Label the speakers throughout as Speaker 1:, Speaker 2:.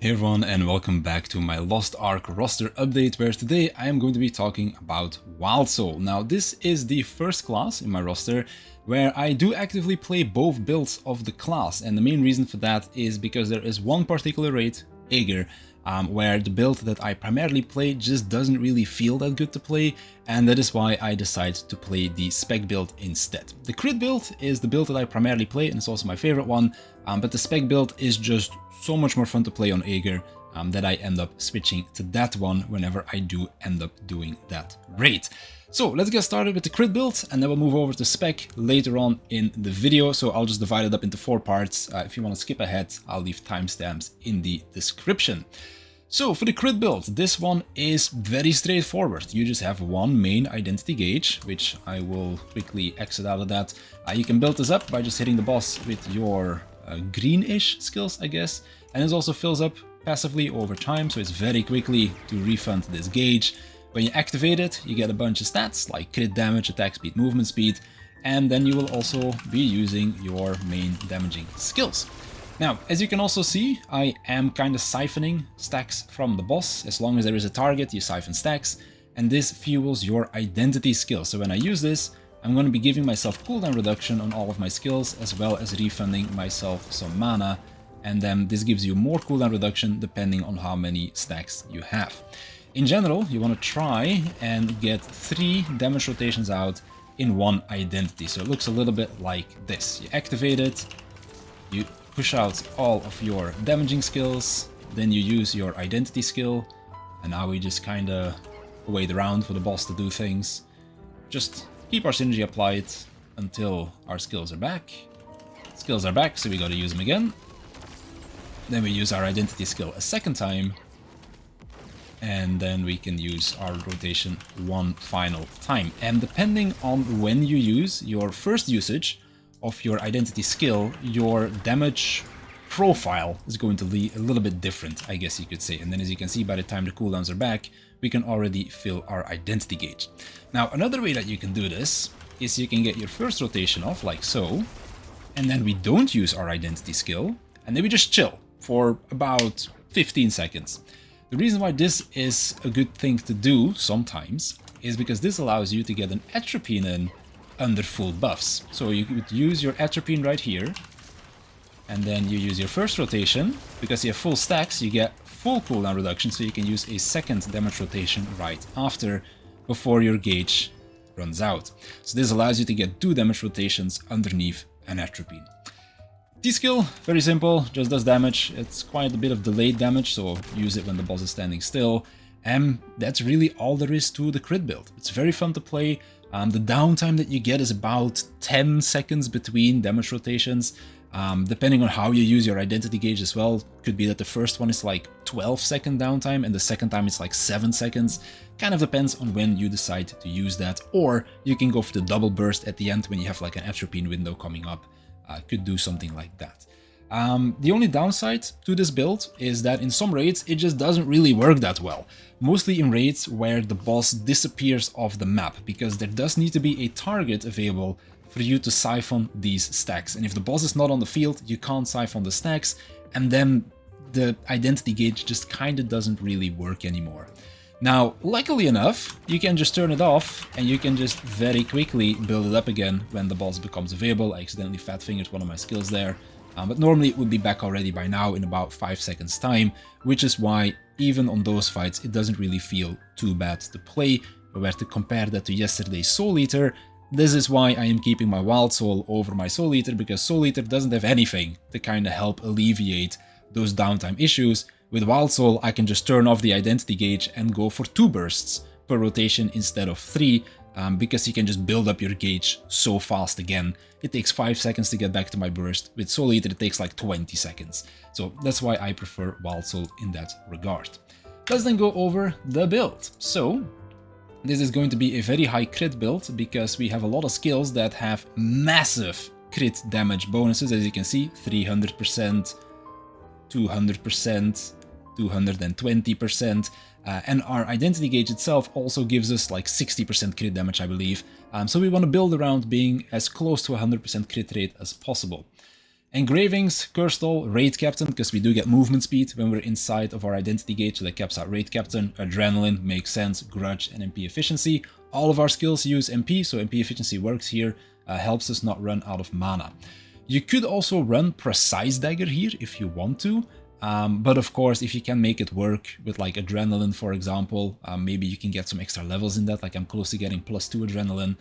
Speaker 1: Hey everyone, and welcome back to my Lost Ark roster update, where today I am going to be talking about Wildsoul. Now this is the first class in my roster where I do actively play both builds of the class, and the main reason for that is because there is one particular raid, Aegir, where the build that I primarily play just doesn't really feel that good to play, and that is why I decide to play the spec build instead. The crit build is the build that I primarily play, and it's also my favorite one, but the spec build is just so much more fun to play on Aegir that I end up switching to that one whenever I do end up doing that raid. So let's get started with the crit build, and then we'll move over to spec later on in the video. So I'll just divide it up into 4 parts. If you want to skip ahead, I'll leave timestamps in the description. So for the crit build, this one is very straightforward. You just have one main identity gauge, which I will quickly exit out of that. You can build this up by just hitting the boss with your greenish skills, I guess, and it also fills up passively over time, so it's very quickly to refund this gauge. When you activate it, you get a bunch of stats like crit damage, attack speed, movement speed, and then you will also be using your main damaging skills. Now, as you can also see, I am kind of siphoning stacks from the boss. As long as there is a target, you siphon stacks, and this fuels your identity skill. So when I use this, I'm going to be giving myself cooldown reduction on all of my skills, as well as refunding myself some mana, and then this gives you more cooldown reduction depending on how many stacks you have. In general, you want to try and get 3 damage rotations out in one identity, so it looks a little bit like this. You activate it, you push out all of your damaging skills, then you use your identity skill, and now we just kind of wait around for the boss to do things. Just keep our synergy applied until our skills are back. Skills are back, so we gotta use them again. Then we use our identity skill a second time, and then we can use our rotation one final time. And depending on when you use your first usage of your identity skill, your damage profile is going to be a little bit different, I guess you could say. And then as you can see, by the time the cooldowns are back, we can already fill our identity gauge. Now, another way that you can do this is you can get your first rotation off like so, and then we don't use our identity skill, and then we just chill for about 15 seconds. The reason why this is a good thing to do sometimes is because this allows you to get an atropine in under full buffs. So you could use your atropine right here, and then you use your first rotation. Because you have full stacks, you get full cooldown reduction, so you can use a second damage rotation right after, before your gauge runs out. So this allows you to get 2 damage rotations underneath an atropine. T-skill, very simple, just does damage. It's quite a bit of delayed damage, so use it when the boss is standing still. And that's really all there is to the crit build. It's very fun to play. The downtime that you get is about 10 seconds between damage rotations. Depending on how you use your identity gauge as well, could be that the first one is like 12-second downtime and the second time it's like 7 seconds. Kind of depends on when you decide to use that, or you can go for the double burst at the end when you have like an atropine window coming up. Could do something like that. The only downside to this build is that in some raids it just doesn't really work that well. Mostly in raids where the boss disappears off the map, because there does need to be a target available for you to siphon these stacks. And if the boss is not on the field, you can't siphon the stacks, and then the identity gauge just kind of doesn't really work anymore. Now, luckily enough, you can just turn it off and you can just very quickly build it up again when the boss becomes available. I accidentally fat-fingered one of my skills there, but normally it would be back already by now in about 5 seconds time, which is why even on those fights it doesn't really feel too bad to play. If I were to compare that to yesterday's Soul Eater, this is why I am keeping my Wildsoul over my Soul Eater, because Soul Eater doesn't have anything to kind of help alleviate those downtime issues. With Wildsoul, I can just turn off the identity gauge and go for 2 bursts per rotation instead of 3, because you can just build up your gauge so fast again. It takes 5 seconds to get back to my burst. With Soul Eater, it takes like 20 seconds. So that's why I prefer Wildsoul in that regard. Let's then go over the build. So this is going to be a very high crit build, because we have a lot of skills that have massive crit damage bonuses. As you can see, 300%, 200%, 220%, and our identity gauge itself also gives us like 60% crit damage, I believe. So we want to build around being as close to 100% crit rate as possible. Engravings, Cursed All, Raid Captain, because we do get movement speed when we're inside of our identity gauge, so that caps out Raid Captain. Adrenaline makes sense, Grudge, and MP Efficiency. All of our skills use MP, so MP Efficiency works here, helps us not run out of mana. You could also run Precise Dagger here if you want to, but of course, if you can make it work with like Adrenaline, for example, maybe you can get some extra levels in that, like I'm close to getting +2 Adrenaline,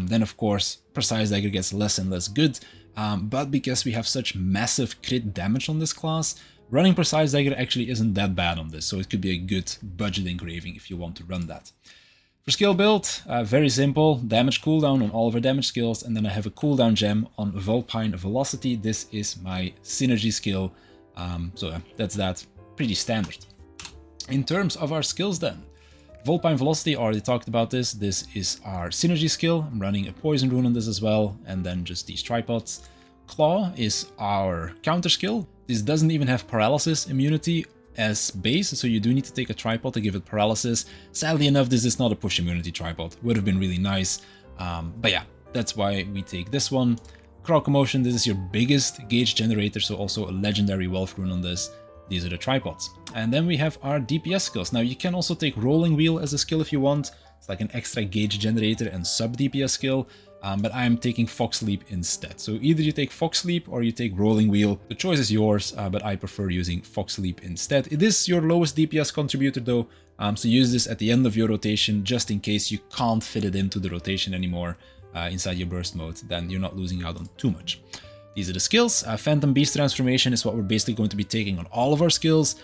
Speaker 1: then of course, Precise Dagger gets less and less good, but because we have such massive crit damage on this class, running Precise Dagger actually isn't that bad on this, so it could be a good budget engraving if you want to run that. For skill build, very simple, damage cooldown on all of our damage skills, and then I have a cooldown gem on Vulpine Velocity. This is my synergy skill, so that's that, pretty standard. In terms of our skills then, Vulpine Velocity, already talked about this. This is our synergy skill. I'm running a poison rune on this as well, and then just these tripods. Claw is our counter skill. This doesn't even have paralysis immunity as base, so you do need to take a tripod to give it paralysis. Sadly enough, this is not a push immunity tripod. Would have been really nice, but yeah, that's why we take this one. Crowd Commotion, this is your biggest gauge generator, so also a legendary wealth rune on this. These are the tripods. And then we have our DPS skills. Now you can also take Rolling Wheel as a skill if you want. It's like an extra gauge generator and sub DPS skill. But I'm taking Fox Leap instead. So either you take Fox Leap or you take Rolling Wheel. The choice is yours, but I prefer using Fox Leap instead. It is your lowest DPS contributor though, so use this at the end of your rotation just in case you can't fit it into the rotation anymore inside your burst mode, then you're not losing out on too much. These are the skills. Phantom Beast Transformation is what we're basically going to be taking on all of our skills,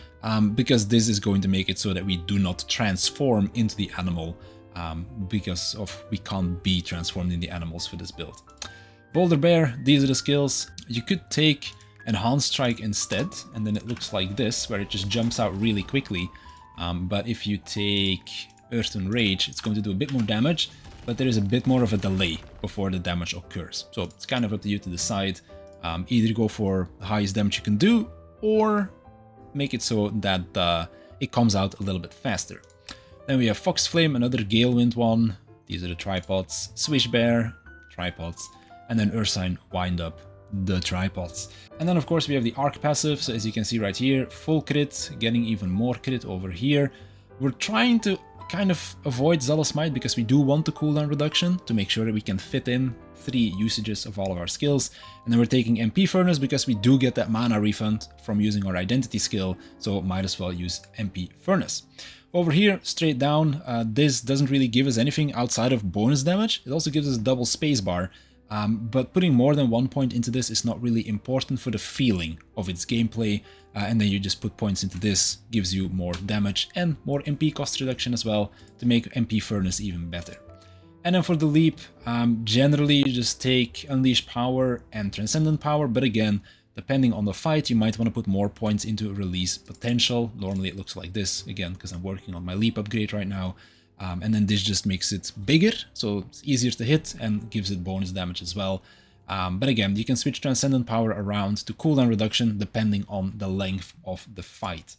Speaker 1: because this is going to make it so that we do not transform into the animal. Because we can't be transformed in the animals for this build. Boulder Bear, these are the skills. You could take Enhanced Strike instead, and then it looks like this, where it just jumps out really quickly. But if you take Earthen Rage, it's going to do a bit more damage, but there is a bit more of a delay before the damage occurs. So it's kind of up to you to decide. Either go for the highest damage you can do, or make it so that it comes out a little bit faster. Then we have Fox Flame, another Galewind one. These are the tripods. Swish Bear, tripods. And then Ursine Wind Up, the tripods. And then of course we have the Arc passive. So as you can see right here, full crit, getting even more crit over here. We're trying to kind of avoid Zealous Might because we do want the cooldown reduction to make sure that we can fit in 3 usages of all of our skills. And then we're taking MP Furnace because we do get that mana refund from using our identity skill. So might as well use MP Furnace. Over here, straight down, this doesn't really give us anything outside of bonus damage. It also gives us a double spacebar, but putting more than 1 point into this is not really important for the feeling of its gameplay, and then you just put points into this, gives you more damage and more MP cost reduction as well to make MP Furnace even better. And then for the leap, generally you just take Unleash Power and Transcendent Power, but again, depending on the fight, you might want to put more points into Release Potential. Normally it looks like this, again, because I'm working on my leap upgrade right now. And then this just makes it bigger, so it's easier to hit and gives it bonus damage as well. But again, you can switch Transcendent Power around to cooldown reduction depending on the length of the fight.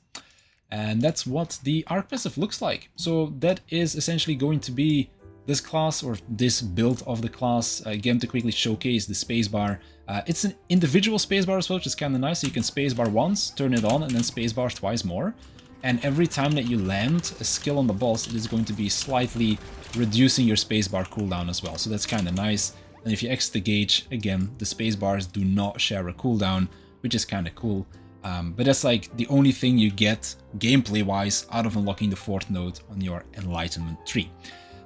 Speaker 1: And that's what the Arc passive looks like. So that is essentially going to be this class, or this build of the class. Again, to quickly showcase the spacebar. It's an individual spacebar as well, which is kind of nice. So you can spacebar once, turn it on, and then spacebar twice more. And every time that you land a skill on the boss, it is going to be slightly reducing your spacebar cooldown as well. So that's kind of nice. And if you exit the gauge, again, the spacebars do not share a cooldown, which is kind of cool. But that's like the only thing you get gameplay-wise out of unlocking the 4th node on your Enlightenment tree.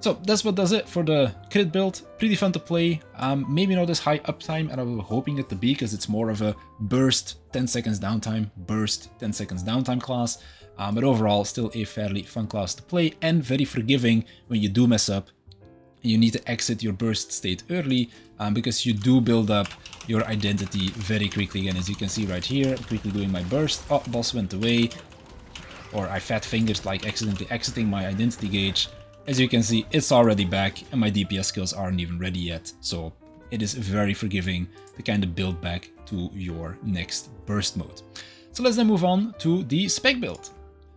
Speaker 1: So that's what does it for the crit build. Pretty fun to play. Maybe not as high uptime as I was hoping it to be, because it's more of a burst 10 seconds downtime, burst 10 seconds downtime class. But overall, still a fairly fun class to play and very forgiving when you do mess up. You need to exit your burst state early because you do build up your identity very quickly. Again, as you can see right here, quickly doing my burst. Oh, boss went away. Or I fat fingered, like accidentally exiting my identity gauge. As you can see, it's already back and my DPS skills aren't even ready yet. So it is very forgiving to kind of build back to your next burst mode. So let's then move on to the spec build.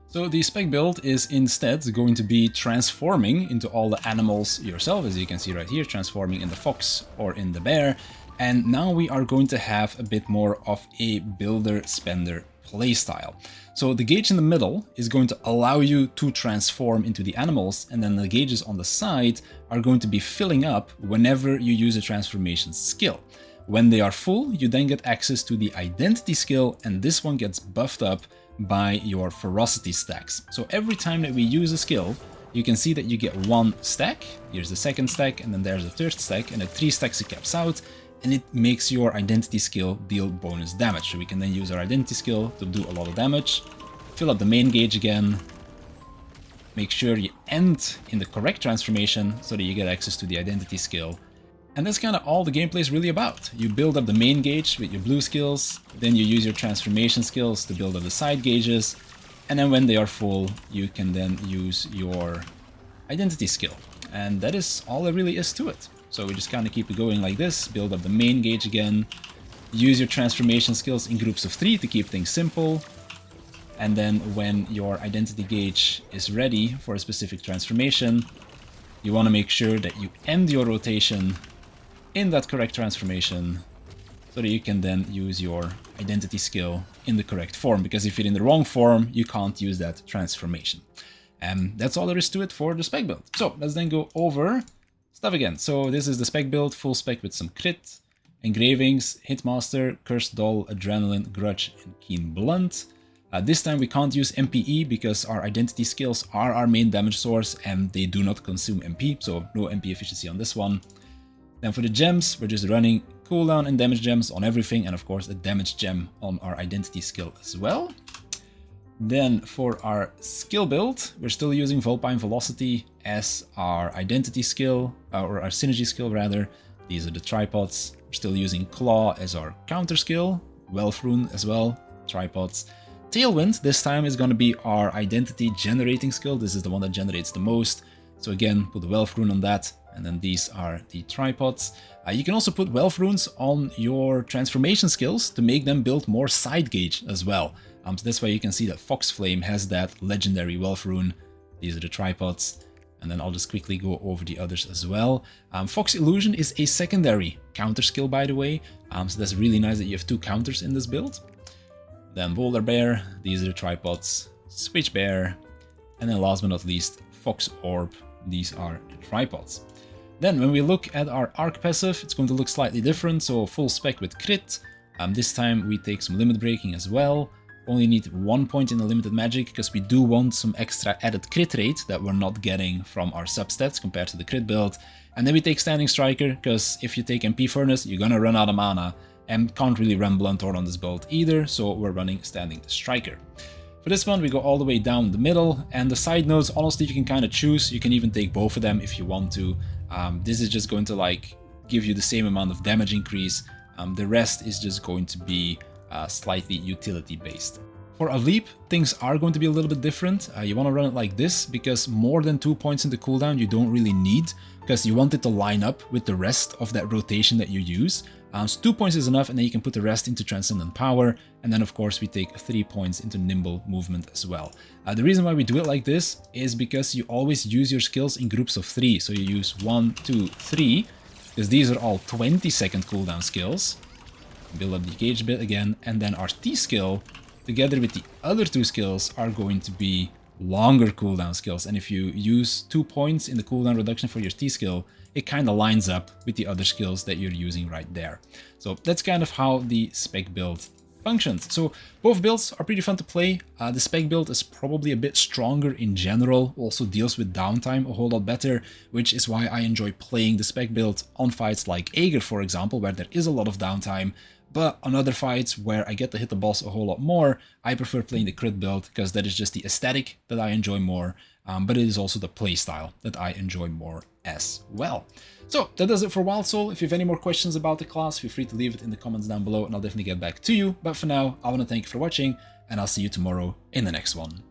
Speaker 1: So the spec build is instead going to be transforming into all the animals yourself, as you can see right here, transforming in the fox or in the bear. And now we are going to have a bit more of a builder-spender playstyle. So the gauge in the middle is going to allow you to transform into the animals, and then the gauges on the side are going to be filling up whenever you use a transformation skill. When they are full, you then get access to the identity skill, and this one gets buffed up by your ferocity stacks. So every time that we use a skill, you can see that you get 1 stack, here's the second stack, and then there's the third stack, and at 3 stacks it caps out, and it makes your identity skill deal bonus damage. So we can then use our identity skill to do a lot of damage, fill up the main gauge again, make sure you end in the correct transformation so that you get access to the identity skill. And that's kind of all the gameplay is really about. You build up the main gauge with your blue skills, then you use your transformation skills to build up the side gauges, and then when they are full, you can then use your identity skill. And that is all there really is to it. So we just kind of keep it going like this, build up the main gauge again, use your transformation skills in groups of 3 to keep things simple, and then when your identity gauge is ready for a specific transformation, you want to make sure that you end your rotation in that correct transformation so that you can then use your identity skill in the correct form, because if you're in the wrong form, you can't use that transformation. And that's all there is to it for the spec build. So let's then go over stuff again. So this is the spec build, full spec with some crit, engravings, hitmaster, cursed doll, adrenaline, grudge, and keen blunt. This time we can't use MPE because our identity skills are our main damage source and they do not consume MP, so no MP efficiency on this one. Then for the gems, we're just running cooldown and damage gems on everything, and of course a damage gem on our identity skill as well. Then for our skill build, we're still using Vulpine Velocity as our identity skill, or our synergy skill rather. These are the tripods. We're still using Claw as our counter skill, Wealth Rune as well, tripods. Tailwind this time is going to be our identity generating skill. This is the one that generates the most. So again, put the Wealth Rune on that, and then these are the tripods. You can also put Wealth Runes on your transformation skills to make them build more side gauge as well. So that's why you can see that Fox Flame has that legendary Wealth Rune. These are the tripods. And then I'll just quickly go over the others as well. Fox Illusion is a secondary counter skill, by the way. So that's really nice that you have 2 counters in this build. Then Boulder Bear, these are the tripods, Switch Bear, and then last but not least, Fox Orb, these are the tripods. Then when we look at our Arc passive, it's going to look slightly different, so full spec with crit. This time we take some limit breaking as well. Only need 1 point in the limited magic, because we do want some extra added crit rate that we're not getting from our substats compared to the crit build. And then we take Standing Striker, because if you take MP Furnace, you're gonna run out of mana. And can't really run Blunt Sword on this build either, so we're running Standing Striker. For this one, we go all the way down the middle, and the side nodes, honestly, you can kind of choose. You can even take both of them if you want to. This is just going to like give you the same amount of damage increase. The rest is just going to be slightly utility based. For a leap, things are going to be a little bit different. You want to run it like this, because more than 2 points in the cooldown you don't really need, because you want it to line up with the rest of that rotation that you use. So 2 points is enough, and then you can put the rest into Transcendent Power, and then of course we take 3 points into Nimble Movement as well. The reason why we do it like this is because you always use your skills in groups of 3, so you use 1, 2, 3, because these are all 20-second cooldown skills. Build up the gauge bit again, and then our T skill, together with the other 2 skills, are going to be longer cooldown skills. And if you use 2 points in the cooldown reduction for your T skill, it kind of lines up with the other skills that you're using right there. So that's kind of how the spec build functions. So both builds are pretty fun to play. The spec build is probably a bit stronger in general, also deals with downtime a whole lot better, which is why I enjoy playing the spec build on fights like Aegir, for example, where there is a lot of downtime. But on other fights where I get to hit the boss a whole lot more, I prefer playing the crit build, because that is just the aesthetic that I enjoy more, but it is also the playstyle that I enjoy more as well. So that does it for Wildsoul. If you have any more questions about the class, feel free to leave it in the comments down below and I'll definitely get back to you. But for now, I want to thank you for watching, and I'll see you tomorrow in the next one.